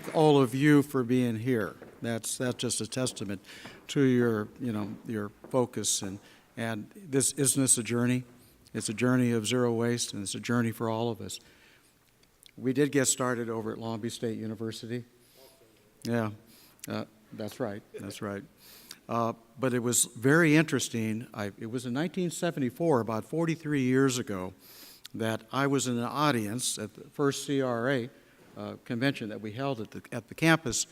thank all of you for being here. That's just a testament to your focus, and isn't this a journey? It's a journey of zero waste, and it's a journey for all of us. We did get started over at Long Beach State University. Yeah, that's right. But it was very interesting. It was in 1974, about 43 years ago, that I was in an audience at the first CRA convention that we held at the campus,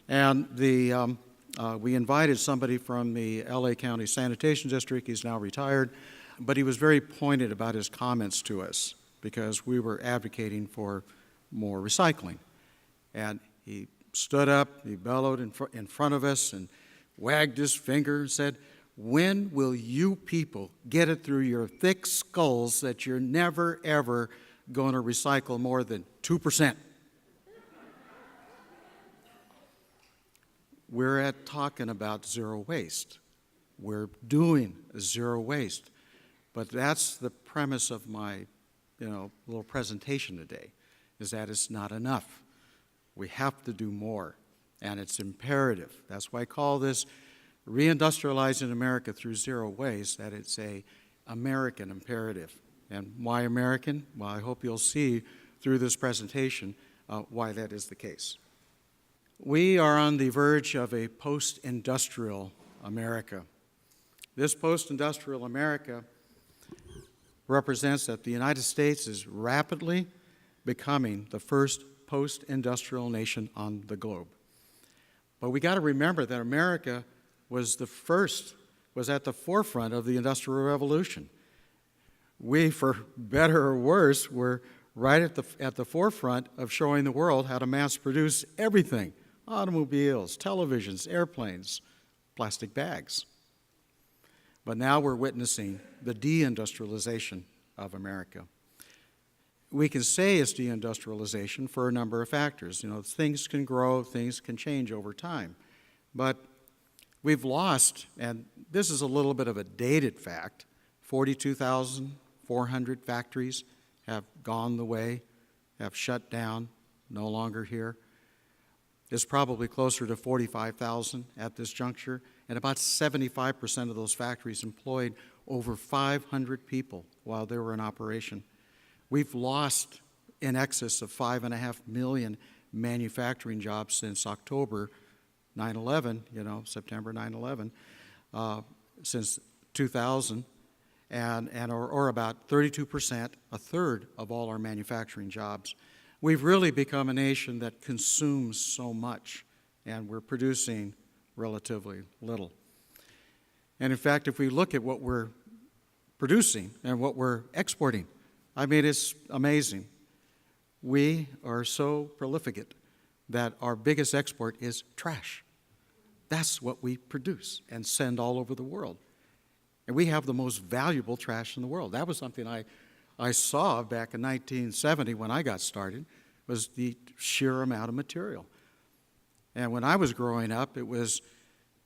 and we invited somebody from the LA County Sanitation District. He's now retired, but he was very pointed about his comments to us because we were advocating for more recycling. And he stood up, he bellowed in front of us and wagged his finger and said, "When will you people get it through your thick skulls that you're never, ever going to recycle more than 2%? We're talking about zero waste. We're doing zero waste. But that's the premise of my little presentation today, is that it's not enough. We have to do more, and it's imperative. That's why I call this Re-industrializing America through Zero Waste, that it's a American imperative. And why American? Well, I hope you'll see through this presentation why that is the case. We are on the verge of a post-industrial America. This post-industrial America represents that the United States is rapidly becoming the first post-industrial nation on the globe. But we got to remember that America was at the forefront of the Industrial Revolution. We, for better or worse, were right at the forefront of showing the world how to mass produce everything: automobiles, televisions, airplanes, plastic bags. But now we're witnessing the deindustrialization of America. We can say it's deindustrialization for a number of factors. Things can grow, things can change over time. But we've lost, and this is a little bit of a dated fact, 42,400 factories have gone the way, have shut down, no longer here. It's probably closer to 45,000 at this juncture, and about 75% of those factories employed over 500 people while they were in operation. We've lost in excess of 5.5 million manufacturing jobs since October 9/11, September 9/11, since 2000, or about 32%, a third of all our manufacturing jobs. We've really become a nation that consumes so much, and we're producing relatively little. And in fact, if we look at what we're producing and what we're exporting, it's amazing. We are so prolific that our biggest export is trash. That's what we produce and send all over the world. And we have the most valuable trash in the world. That was something I saw back in 1970 when I got started, was the sheer amount of material. And when I was growing up, it was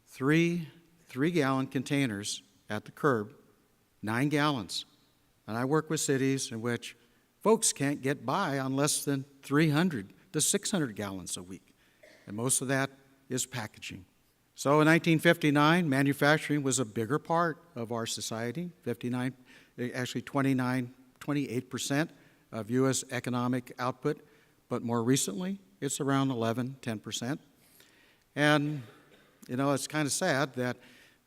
three-gallon containers at the curb, 9 gallons. And I work with cities in which folks can't get by on less than 300 to 600 gallons a week. And most of that is packaging. So in 1959, manufacturing was a bigger part of our society. 28% of U.S. economic output. But more recently, it's around 10%. And, it's kind of sad that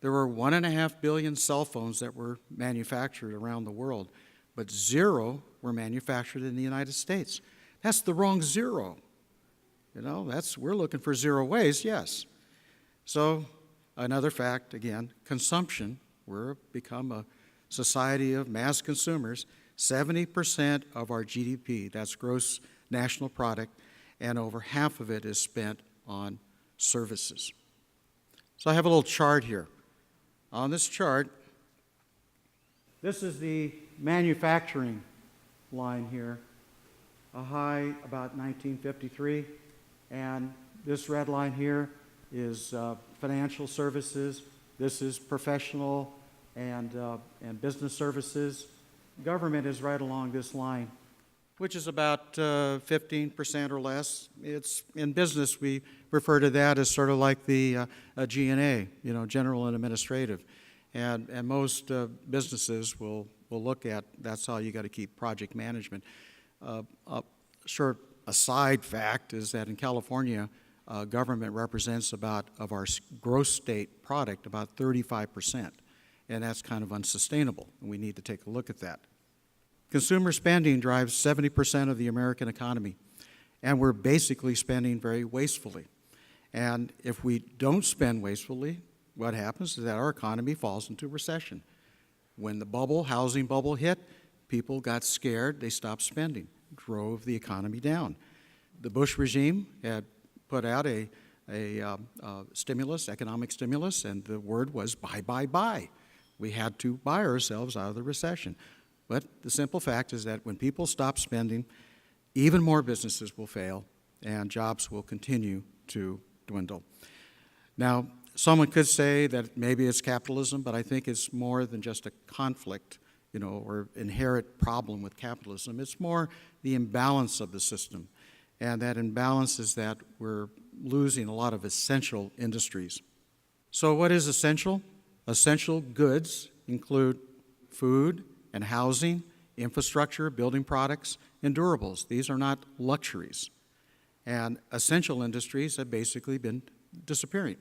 there were 1.5 billion cell phones that were manufactured around the world, but 0 were manufactured in the United States. That's the wrong 0. We're looking for zero waste, yes. So another fact, again, consumption. We're become a society of mass consumers. 70% of our GDP, that's gross national product, and over half of it is spent on services. So I have a little chart here. On this chart, this is the manufacturing line here, a high about 1953, and this red line here is financial services. This is professional and business services. Government is right along this line. which is about 15% or less. It's in business, we refer to that as sort of like the G&A, general and administrative. And most businesses will look at, that's how you got to keep project management. A short aside fact is that in California, government represents of our gross state product, about 35%. And that's kind of unsustainable, and we need to take a look at that. Consumer spending drives 70% of the American economy, and we're basically spending very wastefully. And if we don't spend wastefully, what happens is that our economy falls into recession. When the housing bubble hit, people got scared, they stopped spending, drove the economy down. The Bush regime had put out a stimulus, economic stimulus, and the word was buy, buy, buy. We had to buy ourselves out of the recession. But the simple fact is that when people stop spending, even more businesses will fail and jobs will continue to dwindle. Now, someone could say that maybe it's capitalism, but I think it's more than just a conflict, or inherent problem with capitalism. It's more the imbalance of the system. And that imbalance is that we're losing a lot of essential industries. So what is essential? Essential goods include food and housing, infrastructure, building products, and durables. These are not luxuries. And essential industries have basically been disappearing.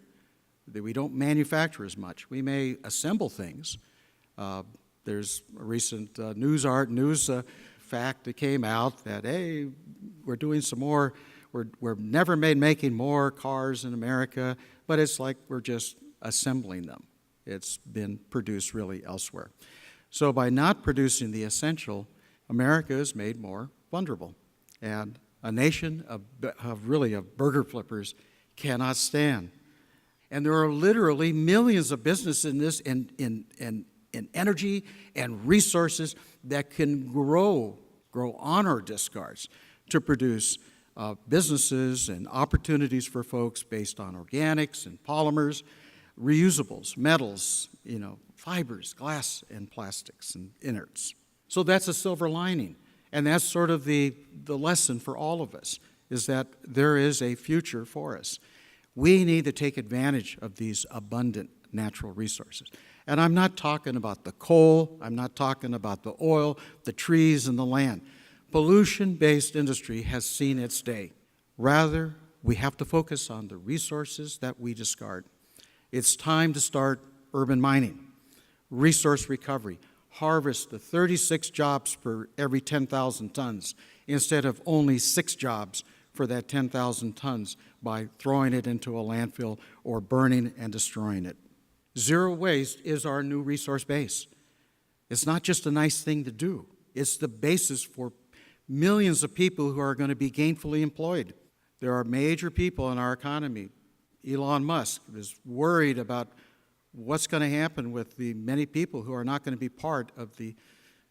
We don't manufacture as much. We may assemble things. There's a recent news fact that came out that, hey, we're doing some more, we're never making more cars in America, but it's like we're just assembling them. It's been produced really elsewhere. So by not producing the essential, America is made more vulnerable. And a nation of burger flippers cannot stand. And there are literally millions of businesses in this, in energy and resources that can grow on our discards to produce businesses and opportunities for folks based on organics and polymers, reusables, metals, fibers, glass and plastics and inerts. So that's a silver lining. And that's sort of the lesson for all of us, is that there is a future for us. We need to take advantage of these abundant natural resources. And I'm not talking about the coal, I'm not talking about the oil, the trees, and the land. Pollution-based industry has seen its day. Rather, we have to focus on the resources that we discard. It's time to start urban mining, resource recovery, harvest the 36 jobs per every 10,000 tons instead of only 6 jobs for that 10,000 tons by throwing it into a landfill or burning and destroying it. Zero waste is our new resource base. It's not just a nice thing to do. It's the basis for millions of people who are going to be gainfully employed. There are major people in our economy. Elon Musk is worried about what's going to happen with the many people who are not going to be part of the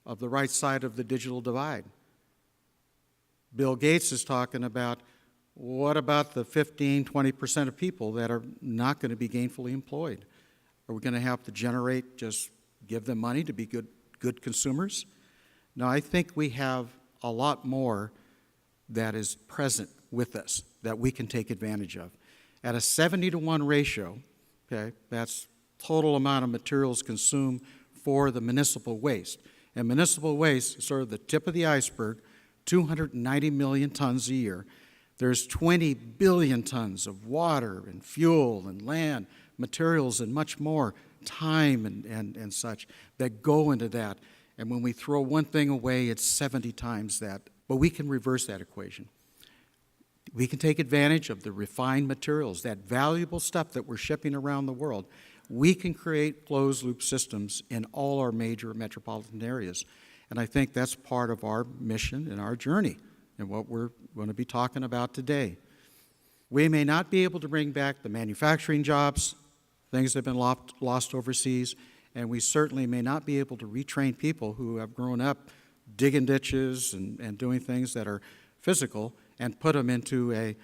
right side of the digital divide. Bill Gates is talking about, what about the 15-20% of people that are not going to be gainfully employed? Are we going to have to give them money to be good consumers? No, I think we have a lot more that is present with us that we can take advantage of. At a 70-to-1 ratio, okay, that's total amount of materials consumed for the municipal waste. And municipal waste is sort of the tip of the iceberg, 290 million tons a year. There's 20 billion tons of water and fuel and land, materials and much more, time and such that go into that. And when we throw one thing away, it's 70 times that. But we can reverse that equation. We can take advantage of the refined materials, that valuable stuff that we're shipping around the world. We can create closed-loop systems in all our major metropolitan areas. And I think that's part of our mission and our journey and what we're going to be talking about today. We may not be able to bring back the manufacturing jobs, things that have been lost overseas, and we certainly may not be able to retrain people who have grown up digging ditches and doing things that are physical and put them into a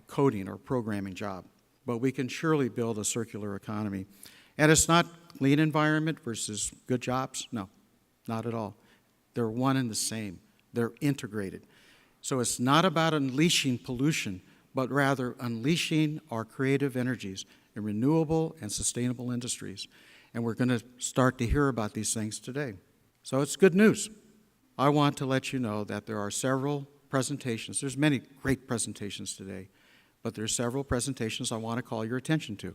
coding or programming job. But we can surely build a circular economy. And it's not clean environment versus good jobs. No, not at all. They're one and the same. They're integrated. So it's not about unleashing pollution, but rather unleashing our creative energies in renewable and sustainable industries. And we're going to start to hear about these things today. So it's good news. I want to let you know that there are several presentations. There's many great presentations today, but there's several presentations I want to call your attention to.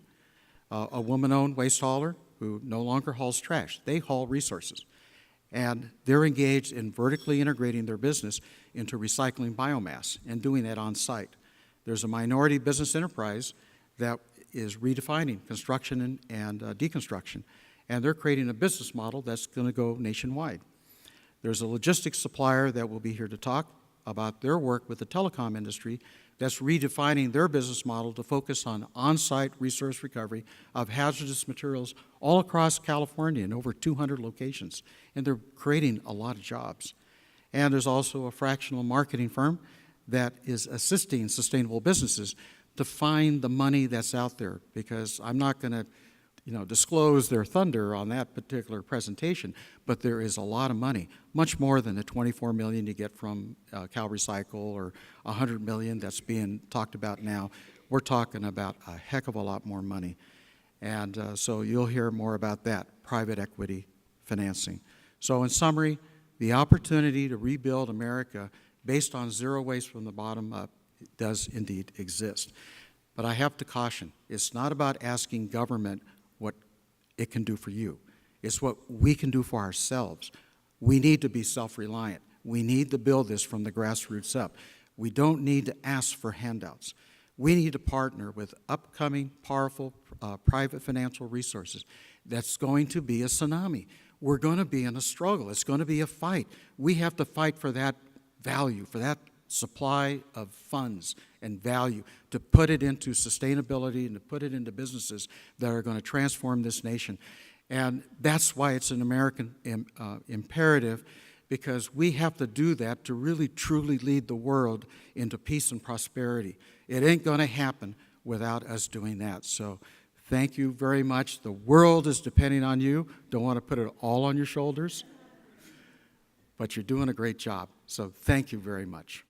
A woman-owned waste hauler who no longer hauls trash. They haul resources. And they're engaged in vertically integrating their business into recycling biomass and doing that on site. There's a minority business enterprise that is redefining construction and deconstruction, and they're creating a business model that's going to go nationwide. There's a logistics supplier that will be here to talk about their work with the telecom industry that's redefining their business model to focus on on-site resource recovery of hazardous materials all across California in over 200 locations, and they're creating a lot of jobs. And there's also a fractional marketing firm that is assisting sustainable businesses to find the money that's out there, because I'm not going to disclose their thunder on that particular presentation, but there is a lot of money, much more than the $24 million you get from Cal Recycle or $100 million that's being talked about now. We're talking about a heck of a lot more money. And so you'll hear more about that, private equity financing. So in summary, the opportunity to rebuild America based on zero waste from the bottom up does indeed exist. But I have to caution, it's not about asking government what it can do for you. It's what we can do for ourselves. We need to be self-reliant. We need to build this from the grassroots up. We don't need to ask for handouts. We need to partner with upcoming, powerful private financial resources. That's going to be a tsunami. We're going to be in a struggle. It's going to be a fight. We have to fight for that value, for that supply of funds and value, to put it into sustainability and to put it into businesses that are going to transform this nation. And that's why it's an American imperative, because we have to do that to really truly lead the world into peace and prosperity. It ain't going to happen without us doing that. So thank you very much. The world is depending on you. Don't want to put it all on your shoulders, but you're doing a great job. So thank you very much.